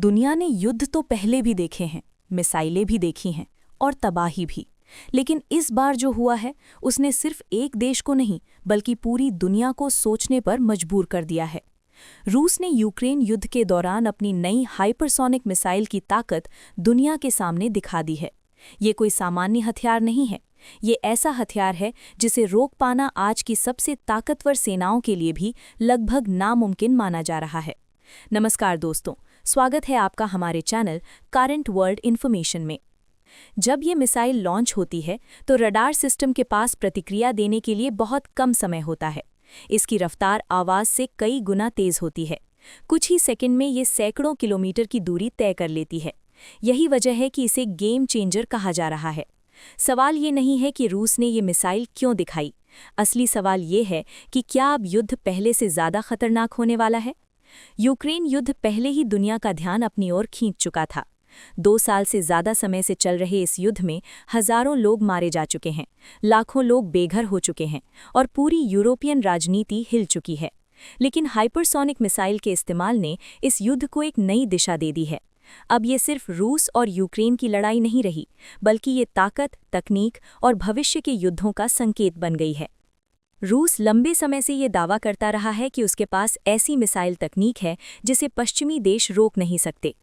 दुनिया ने युद्ध तो पहले भी देखे हैं, मिसाइलें भी देखी हैं और तबाही भी। लेकिन इस बार जो हुआ है उसने सिर्फ एक देश को नहीं बल्कि पूरी दुनिया को सोचने पर मजबूर कर दिया है। रूस ने यूक्रेन युद्ध के दौरान अपनी नई हाइपरसोनिक मिसाइल की ताकत दुनिया के सामने दिखा दी है। ये कोई सामान्य हथियार नहीं है, ये ऐसा हथियार है जिसे रोक पाना आज की सबसे ताकतवर सेनाओं के लिए भी लगभग नामुमकिन माना जा रहा है। नमस्कार दोस्तों, स्वागत है आपका हमारे चैनल करंट वर्ल्ड इन्फॉर्मेशन में। जब ये मिसाइल लॉन्च होती है तो रडार सिस्टम के पास प्रतिक्रिया देने के लिए बहुत कम समय होता है। इसकी रफ्तार आवाज़ से कई गुना तेज होती है। कुछ ही सेकंड में ये सैकड़ों किलोमीटर की दूरी तय कर लेती है। यही वजह है कि इसे गेम चेंजर कहा जा रहा है। सवाल ये नहीं है कि रूस ने ये मिसाइल क्यों दिखाई, असली सवाल ये है कि क्या अब युद्ध पहले से ज़्यादा खतरनाक होने वाला है। यूक्रेन युद्ध पहले ही दुनिया का ध्यान अपनी ओर खींच चुका था। 2 साल से ज़्यादा समय से चल रहे इस युद्ध में हज़ारों लोग मारे जा चुके हैं, लाखों लोग बेघर हो चुके हैं और पूरी यूरोपियन राजनीति हिल चुकी है। लेकिन हाइपरसोनिक मिसाइल के इस्तेमाल ने इस युद्ध को एक नई दिशा दे दी है। अब ये सिर्फ रूस और यूक्रेन की लड़ाई नहीं रही, बल्कि ये ताकत, तकनीक और भविष्य के युद्धों का संकेत बन गई है। रूस लंबे समय से ये दावा करता रहा है कि उसके पास ऐसी मिसाइल तकनीक है जिसे पश्चिमी देश रोक नहीं सकते।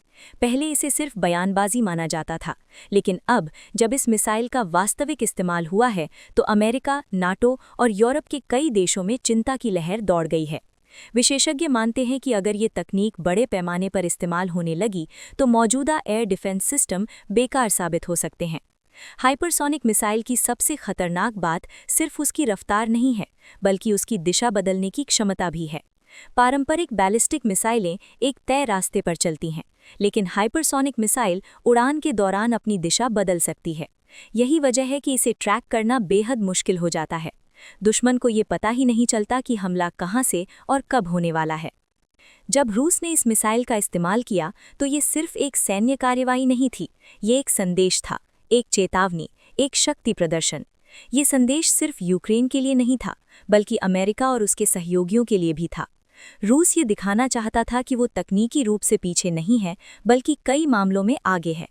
पहले इसे सिर्फ बयानबाजी माना जाता था, लेकिन अब जब इस मिसाइल का वास्तविक इस्तेमाल हुआ है तो अमेरिका, नाटो और यूरोप के कई देशों में चिंता की लहर दौड़ गई है। विशेषज्ञ मानते हैं कि अगर ये तकनीक बड़े पैमाने पर इस्तेमाल होने लगी तो मौजूदा एयर डिफेंस सिस्टम बेकार साबित हो सकते हैं। हाइपरसोनिक मिसाइल की सबसे खतरनाक बात सिर्फ उसकी रफ्तार नहीं है, बल्कि उसकी दिशा बदलने की क्षमता भी है। पारंपरिक बैलिस्टिक मिसाइलें एक तय रास्ते पर चलती हैं, लेकिन हाइपरसोनिक मिसाइल उड़ान के दौरान अपनी दिशा बदल सकती है। यही वजह है कि इसे ट्रैक करना बेहद मुश्किल हो जाता है। दुश्मन को ये पता ही नहीं चलता कि हमला कहाँ से और कब होने वाला है। जब रूस ने इस मिसाइल का इस्तेमाल किया तो ये सिर्फ एक सैन्य कार्रवाई नहीं थी, ये एक संदेश था, एक चेतावनी, एक शक्ति प्रदर्शन। ये संदेश सिर्फ यूक्रेन के लिए नहीं था, बल्कि अमेरिका और उसके सहयोगियों के लिए भी था। रूस ये दिखाना चाहता था कि वो तकनीकी रूप से पीछे नहीं है, बल्कि कई मामलों में आगे है।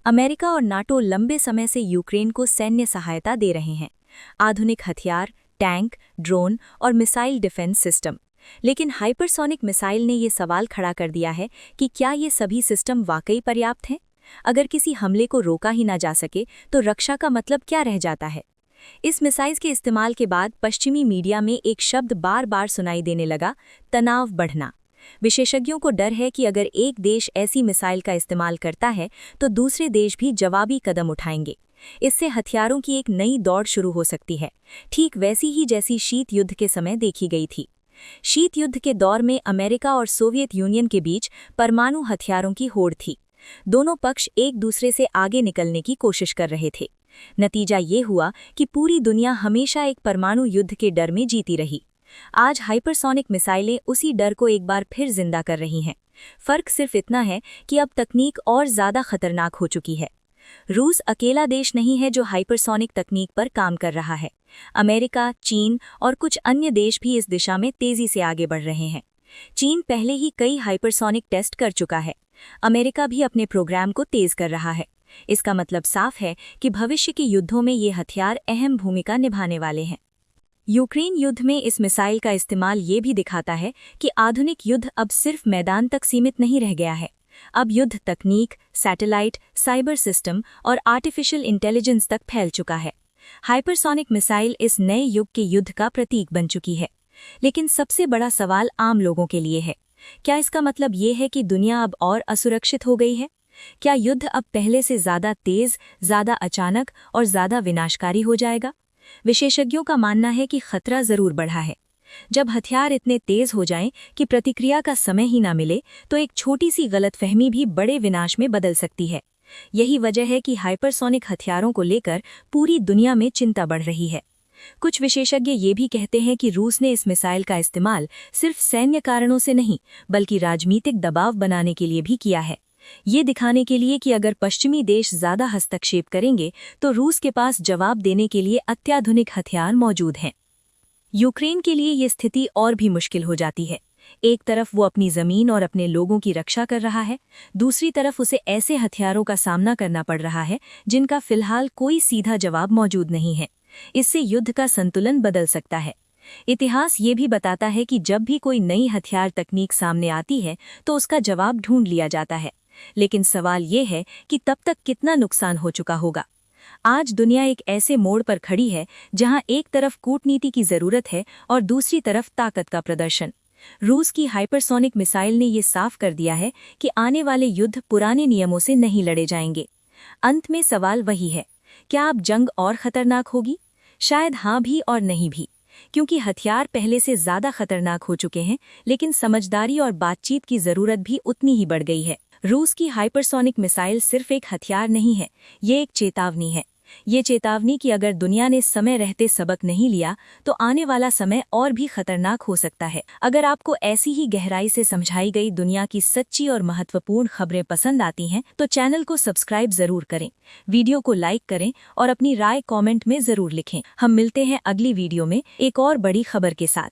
अमेरिका और नाटो लंबे समय से यूक्रेन को सैन्य सहायता दे रहे हैं, आधुनिक हथियार, टैंक, ड्रोन और मिसाइल डिफेंस सिस्टम। लेकिन हाइपरसोनिक मिसाइल ने ये सवाल खड़ा कर दिया है कि क्या ये सभी सिस्टम वाकई पर्याप्त हैं? अगर किसी हमले को रोका ही ना जा सके तो रक्षा का मतलब क्या रह जाता है? इस मिसाइल के इस्तेमाल के बाद पश्चिमी मीडिया में एक शब्द बार बार सुनाई देने लगा, तनाव बढ़ना। विशेषज्ञों को डर है कि अगर एक देश ऐसी मिसाइल का इस्तेमाल करता है तो दूसरे देश भी जवाबी कदम उठाएंगे। इससे हथियारों की एक नई दौड़ शुरू हो सकती है, ठीक वैसी ही जैसी शीत युद्ध के समय देखी गई थी। शीत युद्ध के दौर में अमेरिका और सोवियत यूनियन के बीच परमाणु हथियारों की होड़ थी। दोनों पक्ष एक दूसरे से आगे निकलने की कोशिश कर रहे थे। नतीजा ये हुआ कि पूरी दुनिया हमेशा एक परमाणु युद्ध के डर में जीती रही। आज हाइपरसोनिक मिसाइलें उसी डर को एक बार फिर जिंदा कर रही हैं। फर्क सिर्फ इतना है कि अब तकनीक और ज़्यादा खतरनाक हो चुकी है। रूस अकेला देश नहीं है जो हाइपरसोनिक तकनीक पर काम कर रहा है। अमेरिका, चीन और कुछ अन्य देश भी इस दिशा में तेजी से आगे बढ़ रहे हैं। चीन पहले ही कई हाइपरसोनिक टेस्ट कर चुका है। अमेरिका भी अपने प्रोग्राम को तेज कर रहा है। इसका मतलब साफ है कि भविष्य के युद्धों में ये हथियार अहम भूमिका निभाने वाले हैं। यूक्रेन युद्ध में इस मिसाइल का इस्तेमाल ये भी दिखाता है कि आधुनिक युद्ध अब सिर्फ मैदान तक सीमित नहीं रह गया है। अब युद्ध तकनीक, सैटेलाइट, साइबर सिस्टम और आर्टिफिशियल इंटेलिजेंस तक फैल चुका है। हाइपरसोनिक मिसाइल इस नए युग के युद्ध का प्रतीक बन चुकी है। लेकिन सबसे बड़ा सवाल आम लोगों के लिए है, क्या इसका मतलब ये है कि दुनिया अब और असुरक्षित हो गई है? क्या युद्ध अब पहले से ज़्यादा तेज, ज़्यादा अचानक और ज़्यादा विनाशकारी हो जाएगा? विशेषज्ञों का मानना है कि खतरा ज़रूर बढ़ा है। जब हथियार इतने तेज हो जाएं कि प्रतिक्रिया का समय ही ना मिले तो एक छोटी सी गलतफहमी भी बड़े विनाश में बदल सकती है। यही वजह है कि हाइपरसोनिक हथियारों को लेकर पूरी दुनिया में चिंता बढ़ रही है। कुछ विशेषज्ञ ये भी कहते हैं कि रूस ने इस मिसाइल का इस्तेमाल सिर्फ सैन्य कारणों से नहीं, बल्कि राजनीतिक दबाव बनाने के लिए भी किया है। ये दिखाने के लिए कि अगर पश्चिमी देश ज़्यादा हस्तक्षेप करेंगे तो रूस के पास जवाब देने के लिए अत्याधुनिक हथियार मौजूद हैं। यूक्रेन के लिए ये स्थिति और भी मुश्किल हो जाती है। एक तरफ वो अपनी जमीन और अपने लोगों की रक्षा कर रहा है, दूसरी तरफ उसे ऐसे हथियारों का सामना करना पड़ रहा है जिनका फिलहाल कोई सीधा जवाब मौजूद नहीं है। इससे युद्ध का संतुलन बदल सकता है। इतिहास ये भी बताता है कि जब भी कोई नई हथियार तकनीक सामने आती है तो उसका जवाब ढूंढ लिया जाता है, लेकिन सवाल ये है कि तब तक कितना नुकसान हो चुका होगा। आज दुनिया एक ऐसे मोड़ पर खड़ी है जहां एक तरफ कूटनीति की जरूरत है और दूसरी तरफ ताकत का प्रदर्शन। रूस की हाइपरसोनिक मिसाइल ने ये साफ कर दिया है कि आने वाले युद्ध पुराने नियमों से नहीं लड़े जाएंगे। अंत में सवाल वही है, क्या अब जंग और खतरनाक होगी? शायद हाँ भी और नहीं भी, क्योंकि हथियार पहले से ज्यादा खतरनाक हो चुके हैं, लेकिन समझदारी और बातचीत की जरूरत भी उतनी ही बढ़ गई है। रूस की हाइपरसोनिक मिसाइल सिर्फ एक हथियार नहीं है, ये एक चेतावनी है। ये चेतावनी कि अगर दुनिया ने समय रहते सबक नहीं लिया तो आने वाला समय और भी खतरनाक हो सकता है। अगर आपको ऐसी ही गहराई से समझाई गई दुनिया की सच्ची और महत्वपूर्ण खबरें पसंद आती हैं तो चैनल को सब्सक्राइब जरूर करें, वीडियो को लाइक करें और अपनी राय कमेंट में जरूर लिखें। हम मिलते हैं अगली वीडियो में एक और बड़ी खबर के साथ।